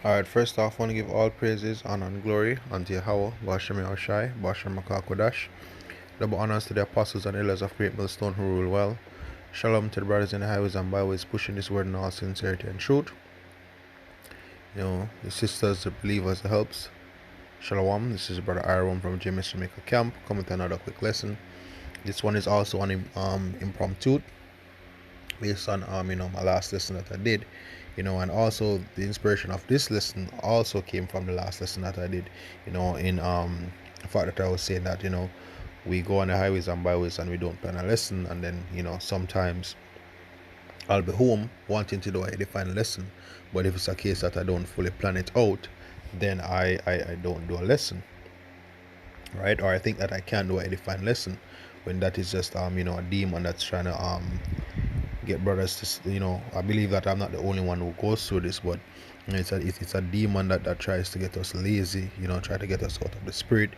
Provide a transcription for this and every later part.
Alright, first off, I want to give all praises, honor, and glory unto Yahweh, Bashem Yahushai, Bashem Makakodash. Double honors to the apostles and elders of Great Millstone who rule well. Shalom to the brothers in the highways and byways pushing this word in all sincerity and truth. The sisters, the believers, the helps. Shalom, this is Brother Aaron from James Jamaica Camp, coming to another quick lesson. This one is also an impromptu, based on my last lesson that I did. And also the inspiration of this lesson also came from the last lesson that I did, in the fact that I was saying that, we go on the highways and byways and we don't plan a lesson, and then, sometimes I'll be home wanting to do a defined lesson, but if it's a case that I don't fully plan it out, then I don't do a lesson, right? Or I think that I can do a defined lesson when that is just a demon that's trying to get brothers to, I believe that I'm not the only one who goes through this, but it's a demon that tries to get us lazy, try to get us out of the spirit,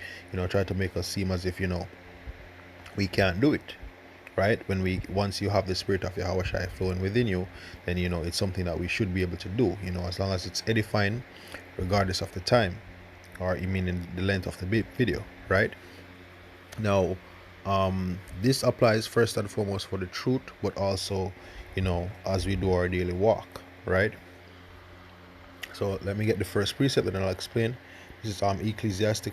try to make us seem as if, we can't do it, right? Once you have the spirit of Yahweh Shai flowing within you, then, it's something that we should be able to do, as long as it's edifying, regardless of the time, or in the length of the video, right? Now, this applies first and foremost for the truth, but also, as we do our daily walk, right? So let me get the first precept, and I'll explain. This is Ecclesiastes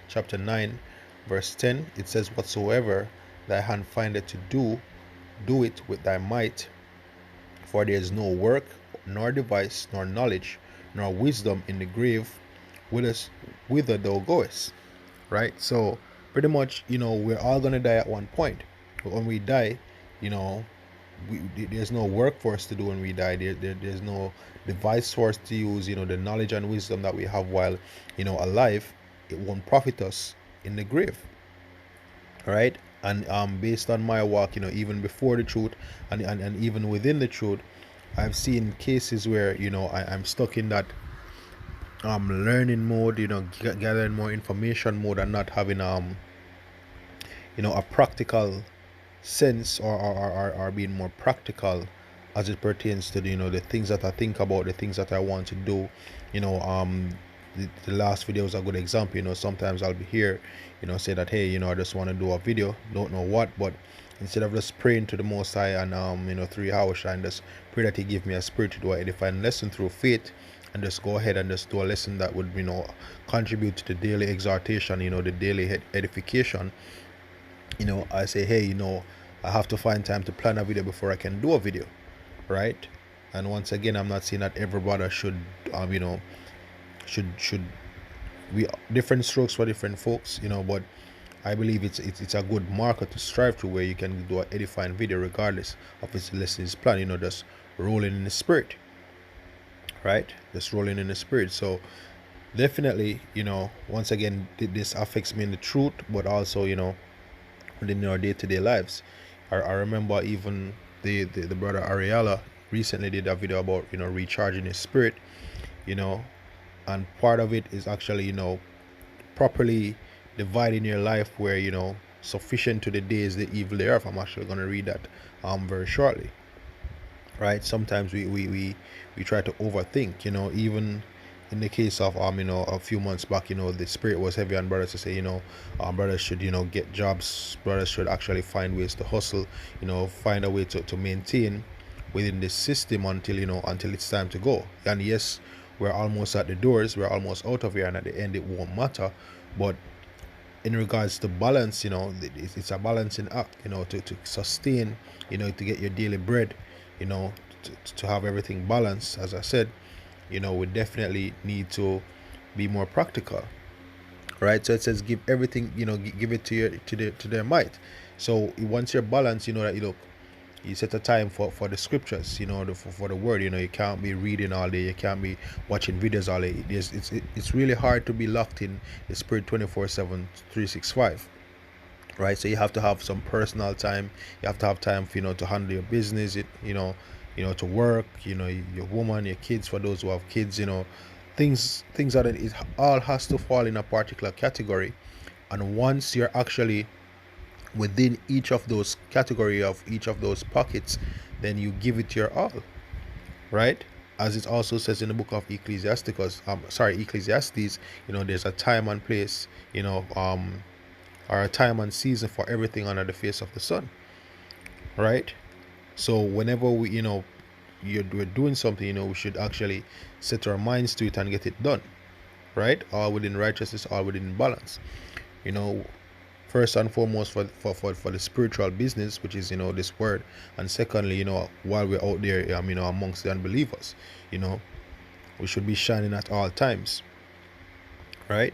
chapter 9, verse 10. It says, "Whatsoever thy hand findeth to do, do it with thy might, for there is no work, nor device, nor knowledge, nor wisdom in the grave, whither thou goest." Right? So pretty much, we're all gonna die at one point. But when we die, there's no work for us to do when we die. There's no device for us to use. The knowledge and wisdom that we have while alive, it won't profit us in the grave. All right? And based on my walk, even before the truth and even within the truth, I've seen cases where I'm stuck in that learning mode, gathering more information mode, and not having a practical sense, or being more practical as it pertains to the things that I think about, the things that I want to do. The last video is a good example. Sometimes I'll be here, say that, hey, I just want to do a video, don't know what, but instead of just praying to the Most High and 3 hours and just pray that He give me a spirit to do a edifying lesson through faith, and just go ahead and just do a lesson that would contribute to the daily exhortation, the daily edification. I say, hey, I have to find time to plan a video before I can do a video, right? And once again, I'm not saying that every brother should should we different strokes for different folks, but I believe it's a good marker to strive to, where you can do an edifying video regardless of its lessons plan, just rolling in the spirit, right? Just rolling in the spirit. So definitely, once again, this affects me in the truth, but also, within our day-to-day lives. I remember even the brother Ariella recently did a video about recharging his spirit, and part of it is actually properly dividing your life, where sufficient to the day is the evil thereof. I'm actually going to read that very shortly, right? Sometimes we try to overthink, even in the case of a few months back, the spirit was heavy on brothers to say, brothers should get jobs, brothers should actually find ways to hustle, find a way to maintain within this system until it's time to go. And yes, we're almost at the doors, we're almost out of here, and at the end it won't matter. But in regards to balance, it's a balancing act, to sustain, to get your daily bread, to have everything balanced. As I said, we definitely need to be more practical, right? So it says, give everything, give it to their might. So once you're balanced, that you set a time for the scriptures, for the word. You can't be reading all day, you can't be watching videos all day. It's really hard to be locked in the spirit 24/7, 365, right? So you have to have some personal time, you have to have time for to handle your business, to work, your woman, your kids, for those who have kids, things that it all has to fall in a particular category. And once you're actually within each of those category of each of those pockets, then you give it your all, right? as it also says in the book of Ecclesiastes, there's a time and place, or a time and season for everything under the face of the sun, right? So whenever we're doing something, we should actually set our minds to it and get it done, right? All within righteousness, all within balance. You know, first and foremost for the spiritual business, which is this word, and secondly, while we're out there, amongst the unbelievers, we should be shining at all times, right?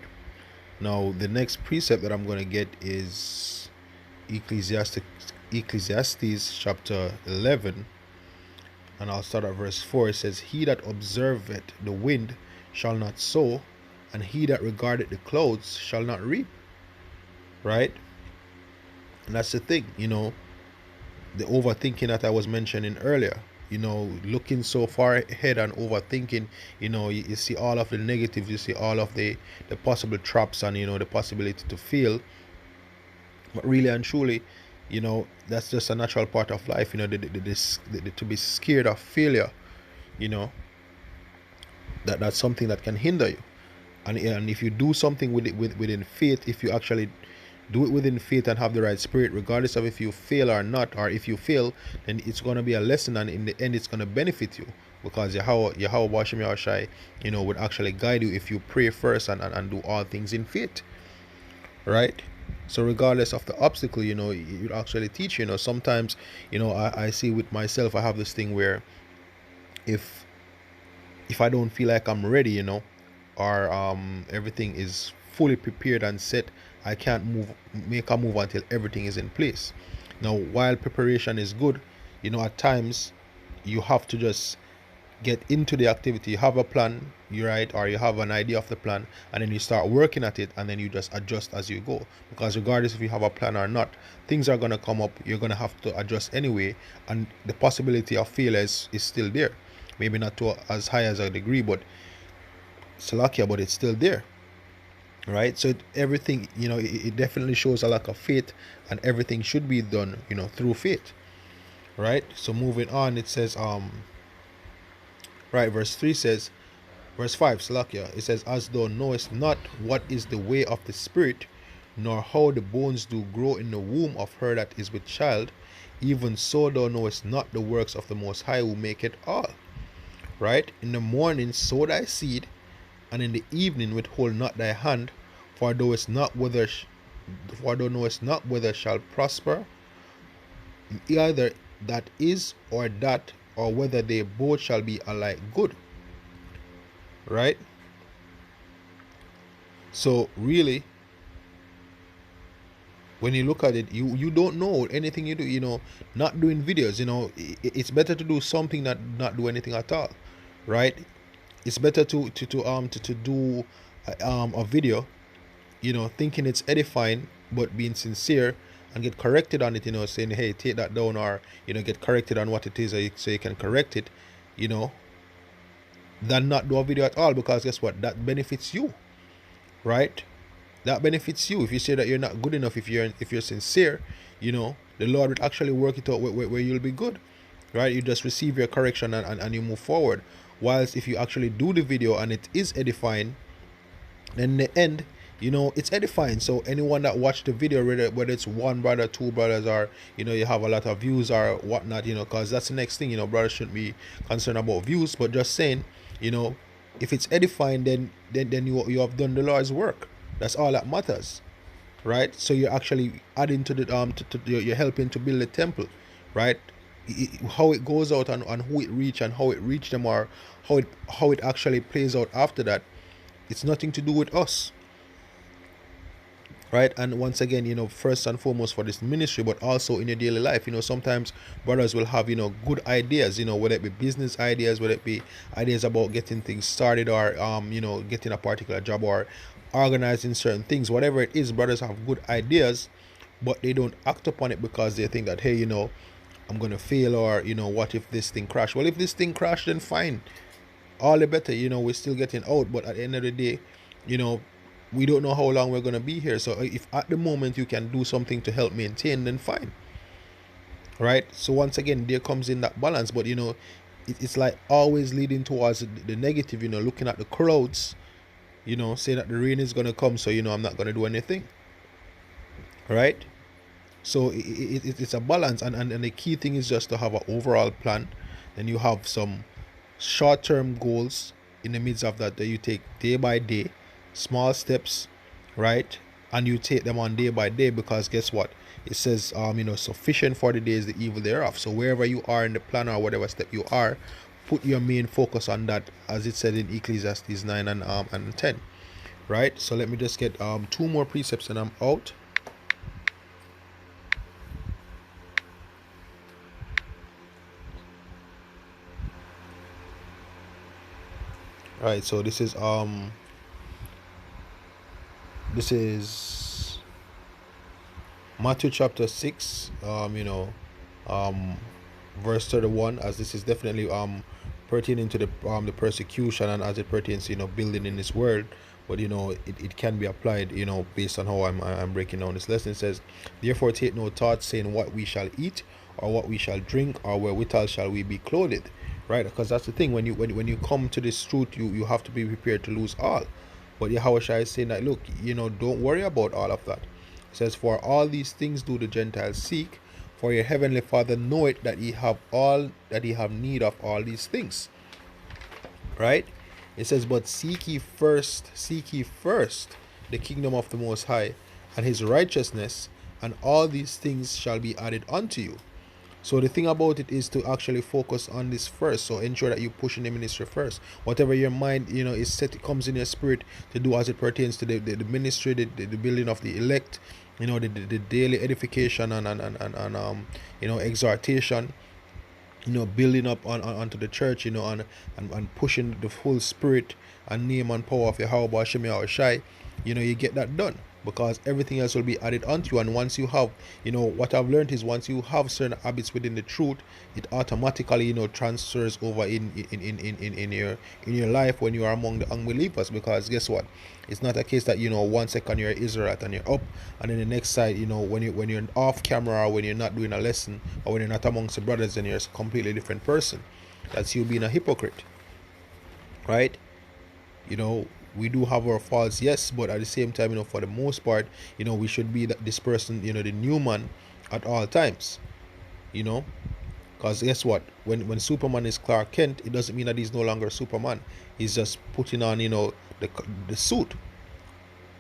Now the next precept that I'm going to get is Ecclesiastes chapter 11, and I'll start at verse 4. It says, "He that observeth the wind shall not sow, and he that regardeth the clouds shall not reap." Right? And that's the thing, the overthinking that I was mentioning earlier, looking so far ahead and overthinking, you see all of the negatives, you see all of the possible traps and, the possibility to fail. But really and truly, that's just a natural part of life, to be scared of failure, that's something that can hinder you. And if you do something within faith, if you actually do it within faith and have the right spirit, regardless of if you fail or not, or if you fail, then it's going to be a lesson, and in the end it's going to benefit you, because Yahweh Bashem Yahushai, would actually guide you if you pray first and do all things in faith, right? So regardless of the obstacle, it actually teach you. Sometimes, I see with myself, I have this thing where if I don't feel like I'm ready, or everything is fully prepared and set, I can't make a move until everything is in place. Now, while preparation is good, at times you have to just get into the activity. You have a plan, right, or you have an idea of the plan, and then you start working at it, and then you just adjust as you go. Because regardless if you have a plan or not, things are going to come up. You're going to have to adjust anyway, and the possibility of failure is still there. Maybe not to as high as a degree, but but it's still there, right? So everything, it definitely shows a lack of faith, and everything should be done, through faith, right? So moving on, it says, right, verse 5, Salakia, it says, "As thou knowest not what is the way of the spirit, nor how the bones do grow in the womb of her that is with child, even so thou knowest not the works of the Most High, who maketh all." Right? "In the morning sow thy seed, and in the evening withhold not thy hand, for thou knowest not whether shall prosper, either that is or that, or whether they both shall be alike good." Right? So really, when you look at it, you don't know anything you do, not doing videos, it's better to do something than not do anything at all, right? It's better to do a video, thinking it's edifying, but being sincere, and get corrected on it, saying, hey, take that down, or get corrected on what it is, so you can correct it, than not do a video at all. Because guess what, that benefits you, right? That benefits you. If you say that you're not good enough, if you're sincere, the Lord will actually work it out where you'll be good, right? You just receive your correction and you move forward. Whilst if you actually do the video and it is edifying, then in the end, it's edifying. So anyone that watched the video, whether it's one brother, two brothers, or you have a lot of views or whatnot, because that's the next thing, brothers shouldn't be concerned about views, but just saying, if it's edifying, then you have done the Lord's work. That's all that matters, right? So you're actually adding to the you're helping to build the temple, right? How it goes out and who it reach and how it reached them, or how it actually plays out after that, it's nothing to do with us, right? And once again, first and foremost for this ministry, but also in your daily life, sometimes brothers will have good ideas, whether it be business ideas, whether it be ideas about getting things started, or getting a particular job, or organizing certain things, whatever it is. Brothers have good ideas, but they don't act upon it because they think that, hey, I'm gonna fail, or what if this thing crash? Well, if this thing crash, then fine, all the better, we're still getting out. But at the end of the day, we don't know how long we're gonna be here. So if at the moment you can do something to help maintain, then fine, right? So once again, there comes in that balance. But it's like always leading towards the negative, looking at the crowds, saying that the rain is going to come, so I'm not going to do anything, right? So it's a balance, and the key thing is just to have an overall plan. Then you have some short-term goals in the midst of that you take day by day, small steps, right? And you take them on day by day, because guess what? It says, sufficient for the day is the evil thereof. So wherever you are in the plan or whatever step you are, put your main focus on that, as it said in Ecclesiastes 9 and 10, right? So let me just get two more precepts and I'm out. All right, so this is Matthew chapter 6, verse 31, as this is definitely pertaining to the persecution, and as it pertains to building in this world. But it can be applied based on how I'm breaking down this lesson. It says, therefore take no thought, saying what we shall eat, or what we shall drink, or wherewithal shall we be clothed, right? Because that's the thing, when you come to this truth, you have to be prepared to lose all. But Yahushua is saying that, look, don't worry about all of that. It says, for all these things do the Gentiles seek, for your heavenly Father knoweth that ye have need of all these things, right? It says, but seek ye first the kingdom of the Most High and his righteousness, and all these things shall be added unto you. So the thing about it is to actually focus on this first. So ensure that you push in the ministry first. Whatever your mind, is set, it comes in your spirit to do as it pertains to the ministry, the building of the elect, the daily edification and exhortation, building up onto the church, and pushing the full spirit and name and power of Yahweh Hashem Yahushai, you get that done, because everything else will be added onto you. And once you have, what I've learned is, once you have certain habits within the truth, it automatically, transfers over in your life when you are among the unbelievers. Because guess what? It's not a case that 1 second you're Israelite and you're up, and then the next side, when you're off camera, or when you're not doing a lesson, or when you're not amongst the brothers, then you're a completely different person. That's you being a hypocrite, right? We do have our faults, yes, but at the same time, for the most part, we should be this person, the new man at all times, because guess what? When Superman is Clark Kent, it doesn't mean that he's no longer Superman. He's just putting on, the suit.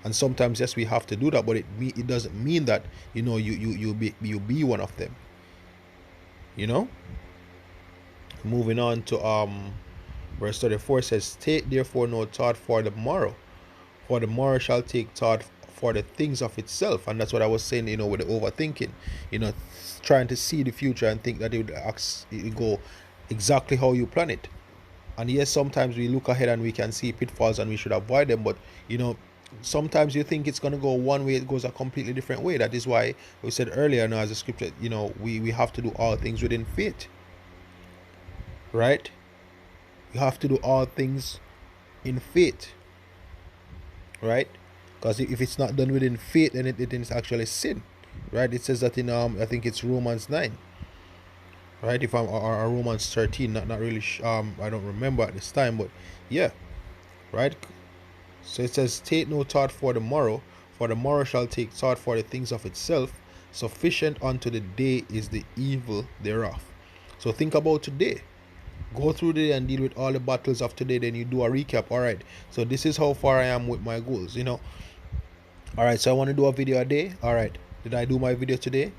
And sometimes, yes, we have to do that, but it doesn't mean that you be one of them. Moving on to verse 34 says, take therefore no thought for the morrow shall take thought for the things of itself. And that's what I was saying, with the overthinking, trying to see the future and think that it would go exactly how you plan it. And yes, sometimes we look ahead and we can see pitfalls and we should avoid them, but sometimes you think it's going to go one way, it goes a completely different way. That is why we said earlier, as a scripture, we have to do all things within faith, right? You have to do all things in faith, right? Because if it's not done within faith, then it is actually sin, right? It says that in I think it's Romans 9, right? If I'm or Romans 13, not really I don't remember at this time, but yeah, right? So it says, take no thought for the morrow shall take thought for the things of itself. Sufficient unto the day is the evil thereof. So think about today. Go through the day and deal with all the battles of today. Then you do a recap. All right, so this is how far I am with my goals. All right, so I want to do a video a day. All right, did I do my video today?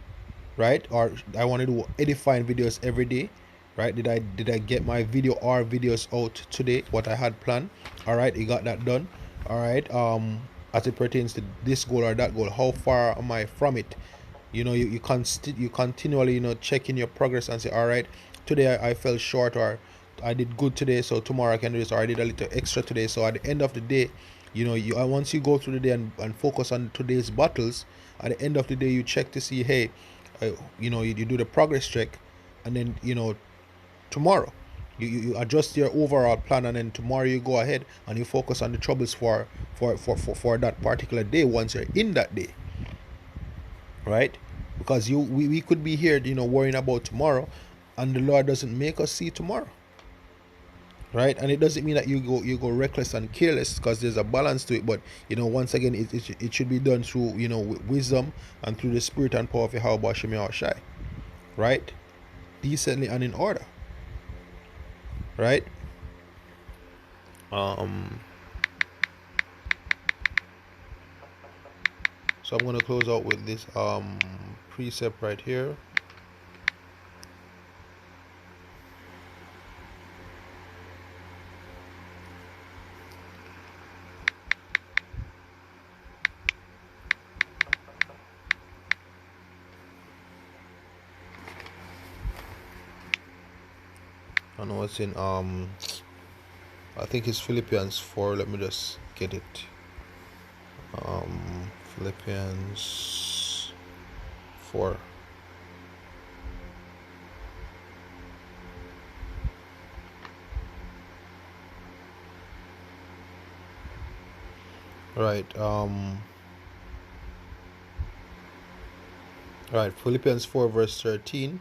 Right? Or I want to do edifying videos every day. Right? Did I get my video or videos out today? What I had planned. All right, you got that done. All right. As it pertains to this goal or that goal, how far am I from it? You continually checking your progress and say, all right, today I fell short, or I did good today, so tomorrow I can do this, or I did a little extra today. So at the end of the day, once you go through the day and focus on today's battles, at the end of the day you check to see, hey, you do the progress check, and then tomorrow you adjust your overall plan, and then tomorrow you go ahead and you focus on the troubles for that particular day once you're in that day, right? Because we could be here worrying about tomorrow, and the Lord doesn't make us see tomorrow. right? And it doesn't mean that you go reckless and careless, because there's a balance to it. But once again, it should be done through with wisdom and through the spirit and power of Yahweh Shem Shai, right? Decently and in order, right? um so I'm going to close out with this precept right here. I know it's in I think it's Philippians 4. Let me just get it. Philippians 4. Right. Right. Philippians 4 verse 13.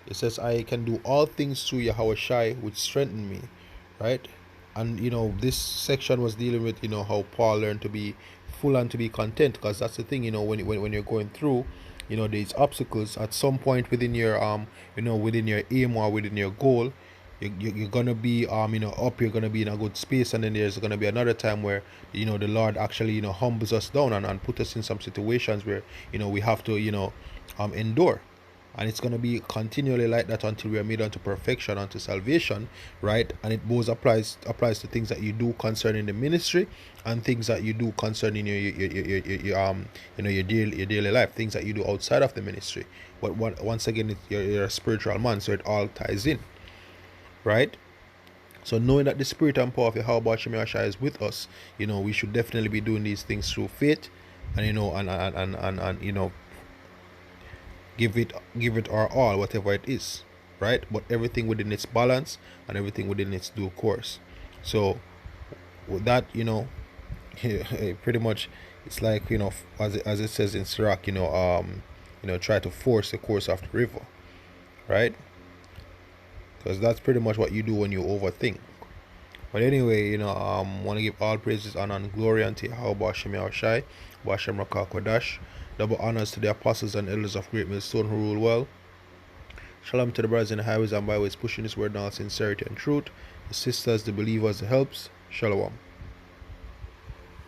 It says, I can do all things through Yahweh Shai, which strengthen me. Right. And this section was dealing with how Paul learned to be full and to be content, because that's the thing. When you're going through these obstacles, at some point within your within your aim or within your goal, you're gonna be up, you're gonna be in a good space, and then there's gonna be another time where the Lord actually humbles us down and put us in some situations where we have to endure. And it's going to be continually like that until we are made unto perfection, unto salvation, right? And it both applies to things that you do concerning the ministry, and things that you do concerning your daily life, things that you do outside of the ministry. But once again, you're a spiritual man, so it all ties in, right? So knowing that the spirit and power of Yahweh Shem Yahshua is with us, we should definitely be doing these things through faith, and give it our all, whatever it is, right? But everything within its balance, and everything within its due course. So with that, pretty much it's like as it says in Sirach, try to force the course of the river, right? Because that's pretty much what you do when you overthink. But anyway, want to give all praises, honor, and glory unto Yahweh Shem Yahushai, Bashem Rakah Kodash. Double honors to the apostles and elders of Great Millstone who rule well. Shalom to the brothers in the highways and byways pushing this word in all sincerity and truth. The sisters, the believers, the helps. Shalom.